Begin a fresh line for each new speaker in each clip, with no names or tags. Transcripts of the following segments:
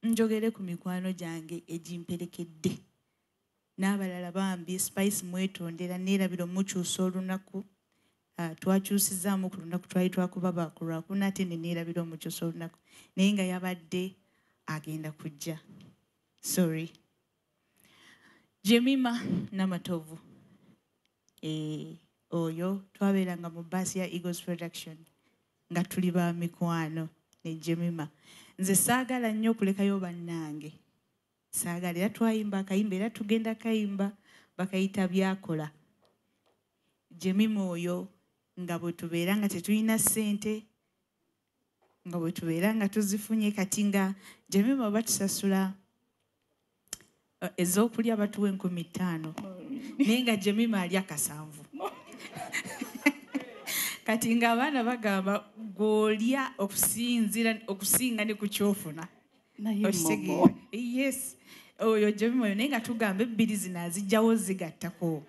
njogere ku mikwano gyange egimperekedde n'abalala bambi Spice mwetondera neerabira omukyusa olunaku twakyusizaamu ku lunaku twali twakuba bakulwakuna ate neerabira omukyusa olunaku naye nga yabadde agenda kujja sorry Jemima Namatovu oyo twabeeranga mu baasi ya Eagles Production nga tuli ba mikwano ne Jemima nze saagala nnyo okulekayo bannange saagala era twayimba akayimba era tugenda kayimba bakayita byakola Jemima oyo nga bwe tubeera nga tetulina ssente nga bwe tubeera nga tuzifunye kati nga Jemima batusasula ez'okulya batuwa 15,000 naye nga Jemima alya 7 kati ng'abaana bagamba gw'olya okusinga ne ku kyofuna yes oyo Jemima oyo naye nga tugamba 2 zino azijjawo zigattako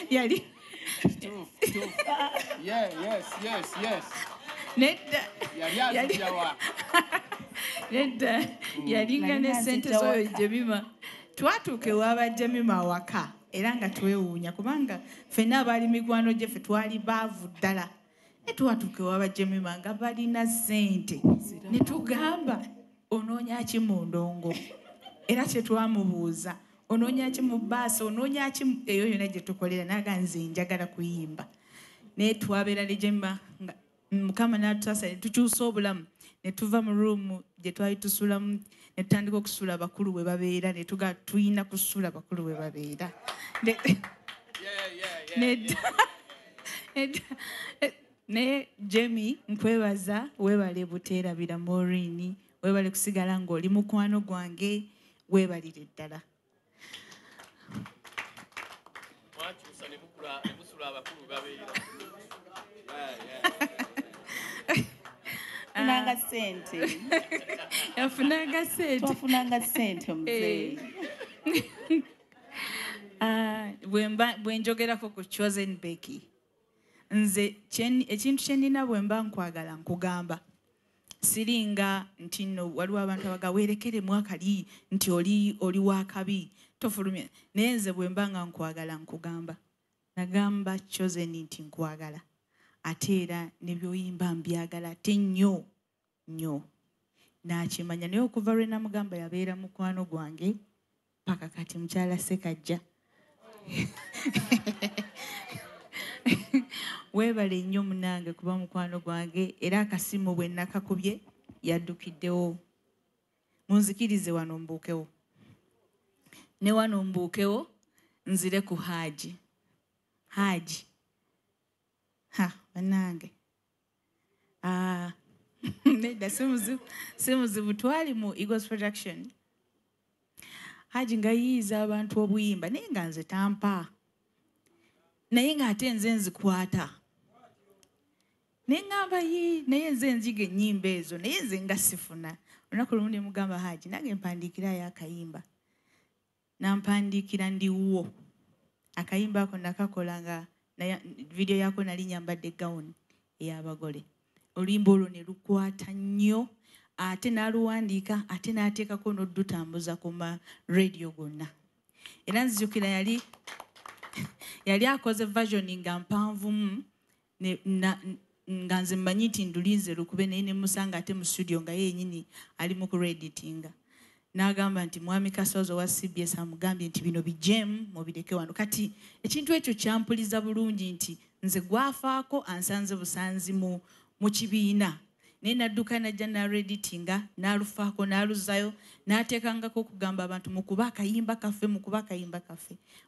yali nedda yalinga n'essente z'oyo Jemima twatuuka ewaaba Jemima awaka era nga twewuunya kubanga ffenna abaali mikwano gye ffe twali baavu ddala ne twatuuka ewaaba Jemima nga balina ssente ne tugamba onoonya ki mu ndongo era kyetwamubuuza onoonya ki mu baasi onoonya ki eyo yonna gye tukolera naga nze njagala kuyimba naye twabeera ne Jemima nga Mukama n'atutasa ne tukyusa obulamu ne tuva mu ruumu gye twali tusulamu ne tutandika okusula bakulu bwe babeera ne tuga tuyina kusula bakulu bwe babeera naye Jemmy nkwebaza weebale buteerabira Maureen weebale kusigala ng'oli mukwano gwange weebalire ddala
Funanga sente.
Yafunanga sente.
Twafunanga sente mzee.
Bwe njogerako ku Chosen Becky. Nze ekintu kye nnina bwe mba nkwagala nkugamba. Siringa nti nno waliwo abantu abaga weerekeremu akali nti oli wakabi tofulumya. Naye nze bwe mba nga nkwagala nkugamba. Nagamba Chosen nti nkwagala. Ate era ne by'oyimba mbyagala ate nnyo n'akimanya naye okuva lwe namugamba yabeera mukwano gwange paka kati mukyala Ssekajja weebale nnyo munange kuba mukwano gwange era akasimu bwe nakakubye yaddukiddewo munzikirize wano mbuukewo ne wano mbuukewo nzire ku Haji bannange nedda si muzibu twali mu Eagles Production Haji nga yiyiza abantu obuyimba naye nga nze tampa naye ng'ate nze nzikwata naye ngamba naye nze nziga ennyimba ezo naye nze nga sifuna olunaku lumu ne mugamba Haji nange mpandiikirayo akayimba nampandiikira ndiwo akayimba ako nakakola nga video yako nali nyambadde gown ey'abagole oluyimba olwo ne lukwata nnyo ate n'aluwandiika ate n'ateekako n'oddutambuza ku ma radio gonna era nzijukira yali akoze version nga mpanvumu nga nze mmanyi nti ndulinze lukube naye ne musanga ate mu studio nga yennyini ali mu kureeditinga n'agamba nti mwami Kasozo wa CBS amugambye nti bino bijemu mubireke wano kati ekintu ekyo kyampuliza bulungi nti nze gwafaako ansanze busanzi mu kibiina naye nadduka najja n'areeditinga n'alufaako n'aluzayo n'ateekangako okugamba abantu mukuba akayimba kaffe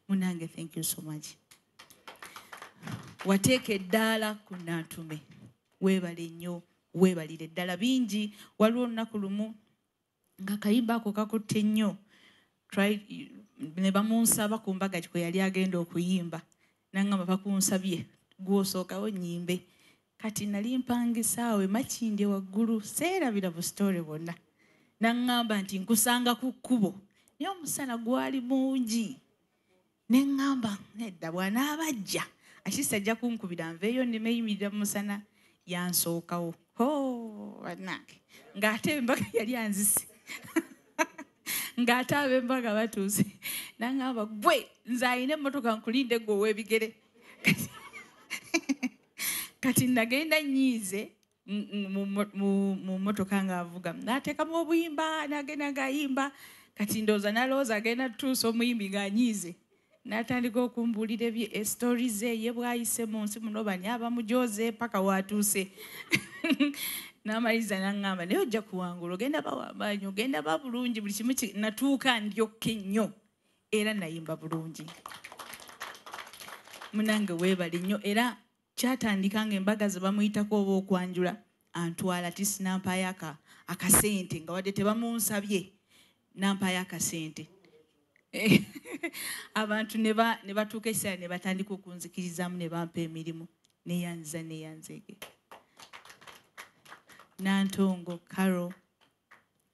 munange thank you so much wateeka eddaala ku Nantume weebale nnyo weebalire eddala bingi waliwo olunaku lumu nga kayimba ako kakutte nnyo ne bamunsaba ku mbaga kwe yali agenda okuyimba nangamba bakunsabye gwosookawo nnyimbe kati nali mpangisaawe makindye waggulu seerabira bu story bonna naŋŋamba nti nkusanga ku kkubo naye omusana gwali mungi ne ŋŋamba nedda bw'anaabajja akisa ajja kunkubira nveeyo nemeyimirira mu musana yansookawo bannange ng'ate embaga yali anzise ng'ate ab'embaga batuuse n'aŋŋamba gwe nze ayina emmotoka nkulinde gwe ow'ebigere kati nagenda nnyiize mu mmotoka ng'avuga n'ateekamu obuyimba n'agenda ng'ayimba kati ndowooza n'alowooza agenda tutuusa omuyimbi ng'anyiize n'atandika okumbuulira estori ze ye bw'ayise mu nsi muno bani abamujoze paka waatuuse n'amaliriza n'aŋŋamba naye ojja kuwangula ogenda bawamaanyi ogenda ba bulungi buli kimu natuuka ndyokke nnyo era nayimba bulungi. Munange weebale nnyo era kyatandika ng'embaga ze bamuyitako oba okwanjula antwala tisi nampaayo akasente nga wadde tebamunsabye nampaayo akasente. Abantu ne batuuka ekiseera ne batandika okunzikirizaamu ne bampa emirimu neyanzege. Nantongo Carol.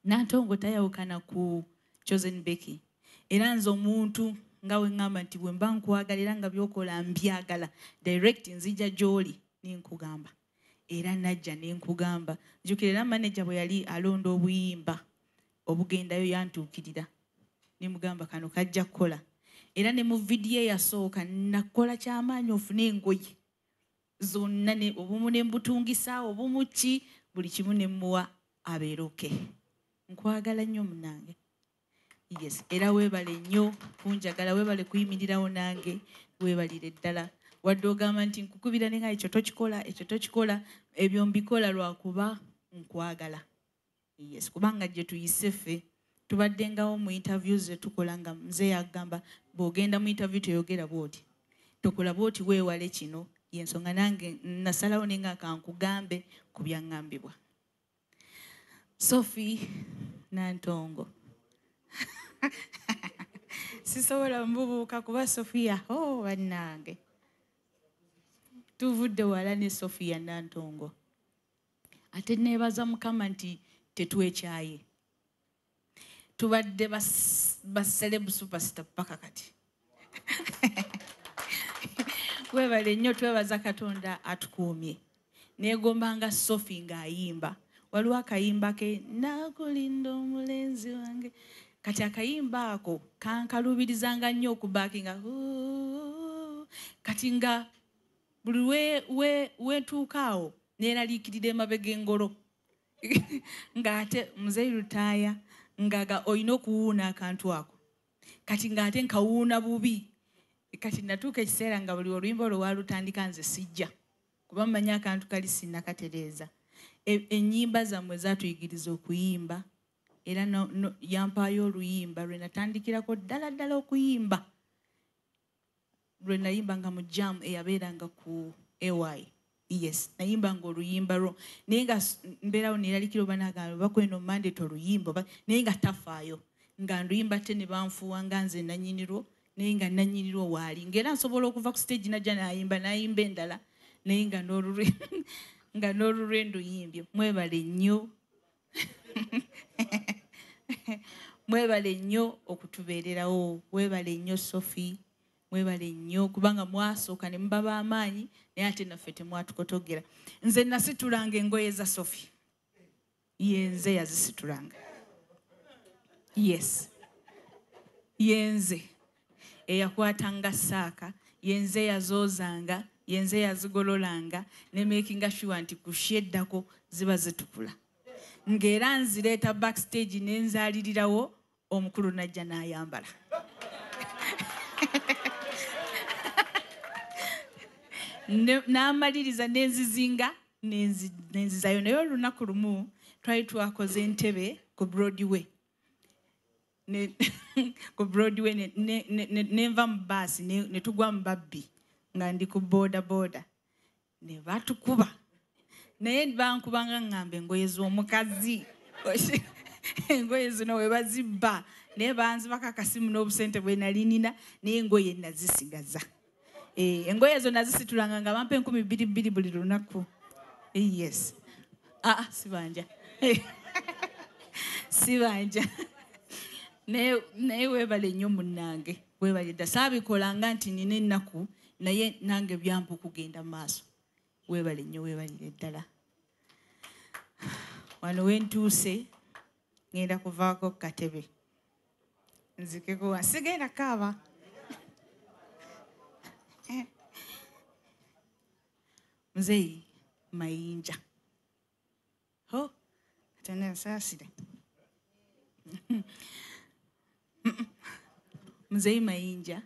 Nantongo tayawukana ku Chosen Becky. Era nze omuntu nga we ŋŋamba nti bwe mba nkwagala era nga byokola mbyagala direct nzija gy'oli nenkugamba era najja nenkugamba. Jjukira era manager bwe yali alonda obuyimba obugendayo yantuukirira nemugamba kano kajja kukola era ne mu vidiyo eyasooka nakola kyamaanyi ofune engoye zonna obumu ne mbutungisa obumu ki buli kimu ne mmuwa abeeroke. Nkwagala nnyo munange. Yes, era weebale nnyo kunjagala, weebale kuyimirirawo nange, weebalire ddala. Wadde ogamba nti nkukubira ne nga ekyo tokikola, ebyo mbikola lwakuba nkwagala. Yes, kubanga gye tuyise ffe tubaddengawo mu interviews zetukola nga nze yagamba bw'ogenda mu interview toyogera bw'oti. Tokola bw'oti weewale kino. Yensonga nange nasalawo ne nga kankugambe ku byaŋŋambibwa. Sophie Nantongo. Sisobola mbubuuka kuba Sophia bannange. Tuvudde wala ne Sophia Nantongo. Ate neebaza Mukama nti tetwekyaye. Tubadde ba celeb superstar paka kati. Weebale nnyo twebaza Katonda atukuumye. Neegombanga Sophie ng'ayimba. Waliwo akayimba ke nakulinda omulenzi wange. Kati akayimba ako kankaluubirizanga nnyo okubaakinga kati nga buli weetuukaawo neeraliikirira emabega engolo ng'ate muzeeyi Lutaaya ngaga olina okuwuuna akantu ako kati ng'ate nkawuuna bubi. Kati natuuka ekiseera nga buli oluyimba olwo walutandika nze sijja kuba mmanyi akantu kali sinnakatereeza. Ennyimba zammwe zaatuyigiriza okuyimba era yampaayo oluyimba lwe natandikirako ddala okuyimba lwe nayimbanga mu jam eyabeeranga ku AY. Yes, nayimbanga oluyimba lwo naye nga mbeerawo neeralikira oba nagamba bakweno mandate oluyimba naye nga tafaayo nga nduyimba te ne banfuuwa nga nze nannyinirwo naye nga nannyinirwo waali ng'era nsobola okuva ku stage najja nayimba endala naye nga n'olulwe nduyimbye. Mwebale nnyo. Mwebale nnyo okutubeererawo. Weebale nnyo Sophie. Mwebale nnyo kubanga mwasooka ne muba b'amaanyi naye ate naffe temwatukotogera. Nze nasitulanga engoye za Sophie. Yenze yazisitulanga. Yes. Yenze eyakwatanga saaka, yenze yazoozanga, yenze yazigololanga ne makinga sure nti kusheddako ziba zitukula. Ng'era nzireeta backstage nenzaalirirawo omukulu najja n'ayambala. N'amaliriza nenzizinga nenzizayo naye olunaku lumu twali twakoze entebe ku Broadway. Ku Broadway nenva mu baasi ne tugwa mu babbi nga ndi ku boda ne batukuba naye bankubanga ng'amba engoye z'omukazi engoye zino we bazibba naye banzibako akasimu n'obusente bwe nali nina naye engoye nazisigaza. Engoye ezo nazisitulanga nga bampa 2,200 buli lunaku. Yes. Sibanja. Sibanja. Naye weebale nnyo munnange. Weebale dda saabikolanga nti nina ennaku naye nange byampa okugenda mu maaso. Weebale nnyo weebalire ddala. wano wentuuse ngenda kuvaako katebe nzikeko sigenda kaaba Mzee Mayinja ho atene sasire Mzee Mayinja